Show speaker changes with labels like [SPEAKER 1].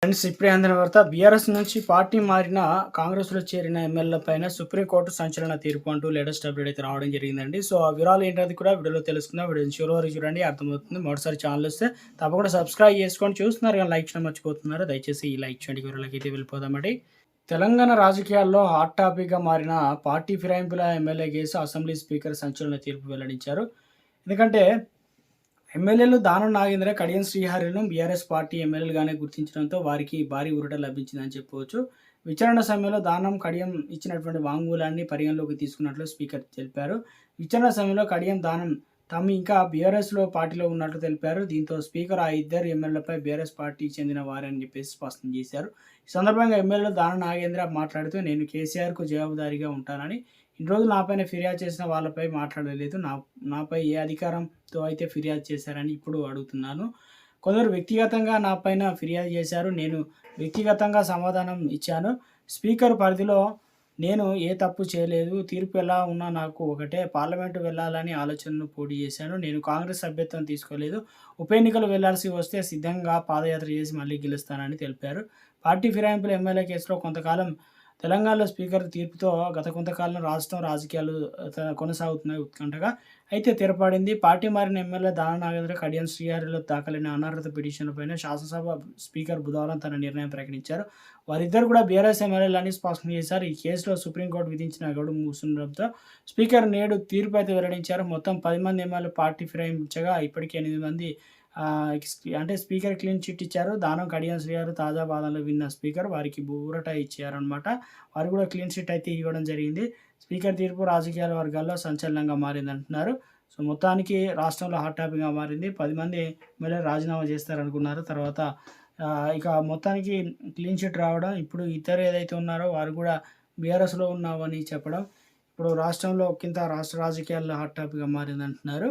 [SPEAKER 1] Friends ఇప్పుడే అందిన వార్త బీఆర్ఎస్ నుంచి పార్టీ మారిన కాంగ్రెస్‌లో చేరిన ఎమ్మెల్యేలపైన సుప్రీంకోర్టు సంచలన తీర్పు అంటూ లేటెస్ట్ అప్డేట్ అయితే రావడం జరిగిందండి. సో, ఆ వివరాలు ఏంటనేది కూడా వీడియోలో తెలుసుకుందాం. వీడియోని చివరి వరకు చూడండి అర్థమవుతుంది. మొదటిసారి ఛానల్ వస్తే తప్పకుండా సబ్స్క్రైబ్ చేసుకోండి. చూస్తున్నారు కానీ లైక్ చేయడం మర్చిపోతున్నారు. దయచేసి ఈ లైక్ చేయండి. వివరాలకైతే వెళ్ళిపోదామండి. తెలంగాణ రాజకీయాల్లో హాట్ టాపిక్‌గా మారిన పార్టీ ఫిరాయింపుల ఎమ్మెల్యే కేసు అసెంబ్లీ స్పీకర్ సంచలన తీర్పు వెల్లడించారు. ఎందుకంటే ఎమ్మెల్యేలు దానం నాగేంద్ర, కడియం శ్రీహరిలను బీఆర్ఎస్ పార్టీ ఎమ్మెల్యేలుగానే గుర్తించడంతో వారికి భారీ ఊరట లభించిందని చెప్పవచ్చు. విచారణ సమయంలో దానం, కడియం ఇచ్చినటువంటి వాంగ్మూలాన్ని పరిగణలోకి తీసుకున్నట్లు స్పీకర్ తెలిపారు. విచారణ సమయంలో కడియం, దానం తాము ఇంకా బీఆర్ఎస్‌లో పార్టీలో ఉన్నట్లు తెలిపారు. దీంతో స్పీకర్ ఆ ఇద్దరు ఎమ్మెల్యేలపై బీఆర్ఎస్ పార్టీకి చెందిన వారని చెప్పేసి స్పష్టం చేశారు. ఈ సందర్భంగా ఎమ్మెల్యే దానం నాగేంద్ర మాట్లాడుతూ నేను కేసీఆర్‌కు జవాబుదారీగా ఉంటానని, ఇన్ని రోజులు నాపైన ఫిర్యాదు చేసిన వాళ్ళపై మాట్లాడలేదు. నాపై ఏ అధికారంతో అయితే ఫిర్యాదు చేశారని ఇప్పుడు అడుగుతున్నాను. కొందరు వ్యక్తిగతంగా నాపైన ఫిర్యాదు చేశారు. నేను వ్యక్తిగతంగా సమాధానం ఇచ్చాను. స్పీకర్ పరిధిలో నేను ఏ తప్పు చేయలేదు. తీర్పు ఎలా ఉన్నా నాకు ఒకటే. పార్లమెంటు వెళ్ళాలని ఆలోచనను పోటీ చేశాను. నేను కాంగ్రెస్ సభ్యత్వం తీసుకోలేదు. ఉప ఎన్నికలు వెళ్లాల్సి వస్తే సిద్ధంగా పాదయాత్ర చేసి మళ్ళీ గెలుస్తానని తెలిపారు. పార్టీ ఫిరాయింపుల ఎమ్మెల్యే కేసులో కొంతకాలం తెలంగాణలో స్పీకర్ తీర్పుతో గత కొంతకాలం రాష్ట్రం రాజకీయాలు కొనసాగుతున్నాయి ఉత్కంఠగా. అయితే తెరపడింది. పార్టీ మారిన ఎమ్మెల్యే దానం నాగేంద్ర, కడియం శ్రీహరిలో దాఖలైన అనర్హత పిటిషన్‌లపైన శాసనసభ స్పీకర్ బుధవారం తన నిర్ణయం ప్రకటించారు. వారిద్దరూ కూడా బీఆర్ఎస్ ఎమ్మెల్యేలని స్పష్టం చేశారు. ఈ కేసులో సుప్రీంకోర్టు విధించిన గడువు ముగిస్తుండటంతో స్పీకర్ నేడు తీర్పు అయితే వెల్లడించారు. మొత్తం 10 మంది ఎమ్మెల్యేలు పార్టీ ఫిరాయించగా ఇప్పటికే 8 మంది అంటే స్పీకర్ క్లీన్ చిట్ ఇచ్చారు. దానం, కడియం శ్రీహరి తాజా వాదనలు విన్న స్పీకర్ వారికి ఊరట ఇచ్చారనమాట. వారు కూడా క్లీన్ చిట్ అయితే ఇవ్వడం జరిగింది. స్పీకర్ తీర్పు రాజకీయాల వర్గాల్లో సంచలనంగా మారిందంటున్నారు. సో, మొత్తానికి రాష్ట్రంలో హాట్ టాపిక్‌గా మారింది. 10 మంది ఎమ్మెల్యేలు రాజీనామా చేస్తారనుకున్నారు. తర్వాత ఇక మొత్తానికి క్లీన్ చిట్ రావడం, ఇప్పుడు ఇద్దరు ఏదైతే ఉన్నారో వారు కూడా బీఆర్ఎస్‌లో ఉన్నామని చెప్పడం, ఇప్పుడు రాష్ట్రంలో రాష్ట్ర రాజకీయాల్లో హాట్ టాపిక్‌గా మారిందంటున్నారు.